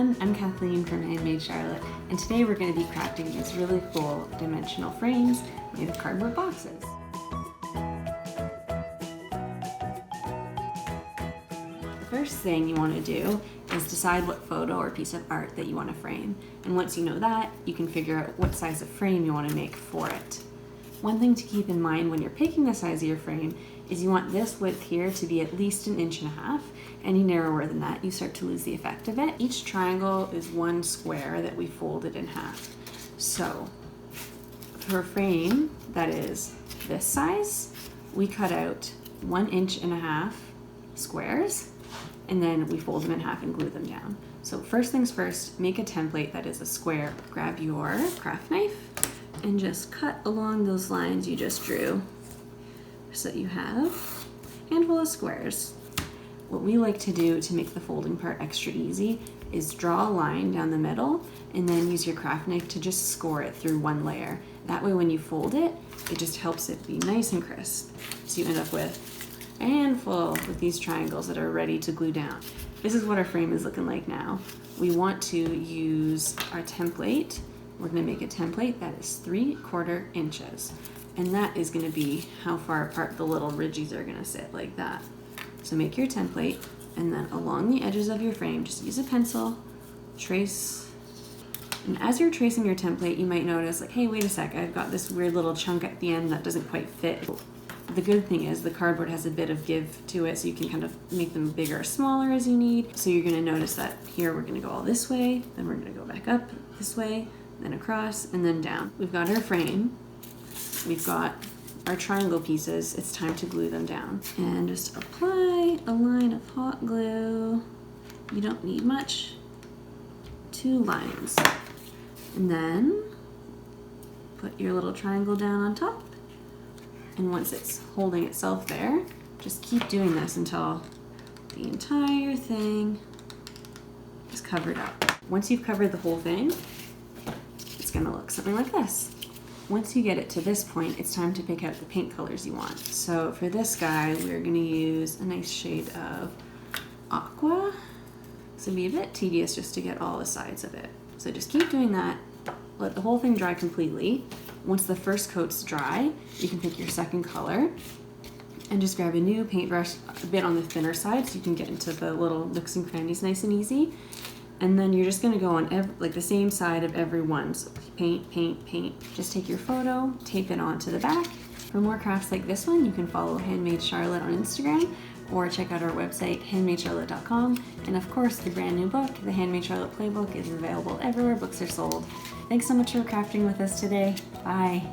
everyone, I'm Kathleen from Handmade Charlotte, and today we're going to be crafting these really cool dimensional frames made of cardboard boxes. The first thing you want to do is decide what photo or piece of art that you want to frame, and once you know that, you can figure out what size of frame you want to make for it. One thing to keep in mind when you're picking the size of your frame is you want this width here to be at least 1.5 inches. Any narrower than that, you start to lose the effect of it. Each triangle is one square that we folded in half. So for a frame that is this size, we cut out 1.5 inch squares, and then we fold them in half and glue them down. So first things first, make a template that is a square. Grab your craft knife and just cut along those lines you just drew so that you have a handful of squares. What we like to do to make the folding part extra easy is draw a line down the middle and then use your craft knife to just score it through one layer. That way when you fold it, it just helps it be nice and crisp. So you end up with a handful with these triangles that are ready to glue down. This is what our frame is looking like now. We want to use our template. We're going to make a template that is 3/4 inches. And that is going to be how far apart the little ridges are going to sit, like that. So make your template, and then along the edges of your frame, just use a pencil, trace. And as you're tracing your template, you might notice, like, hey, wait a sec, I've got this weird little chunk at the end that doesn't quite fit. The good thing is the cardboard has a bit of give to it, so you can kind of make them bigger or smaller as you need. So you're going to notice that here we're going to go all this way, then we're going to go back up this way, then across, and then down. We've got our frame. We've got our triangle pieces. It's time to glue them down. And just apply a line of hot glue. You don't need much. 2 lines. And then put your little triangle down on top. And once it's holding itself there, just keep doing this until the entire thing is covered up. Once you've covered the whole thing, it's gonna look something like this. Once you get it to this point, it's time to pick out the paint colors you want. So for this guy, we're gonna use a nice shade of aqua. So it'll be a bit tedious just to get all the sides of it. So just keep doing that. Let the whole thing dry completely. Once the first coat's dry, you can pick your second color and just grab a new paintbrush a bit on the thinner side so you can get into the little nooks and crannies nice and easy. And then you're just gonna go on like the same side of every one. So paint, paint, paint. Just take your photo, tape it onto the back. For more crafts like this one, you can follow Handmade Charlotte on Instagram or check out our website, handmadecharlotte.com. And of course, the brand new book, the Handmade Charlotte Playbook, is available everywhere books are sold. Thanks so much for crafting with us today. Bye.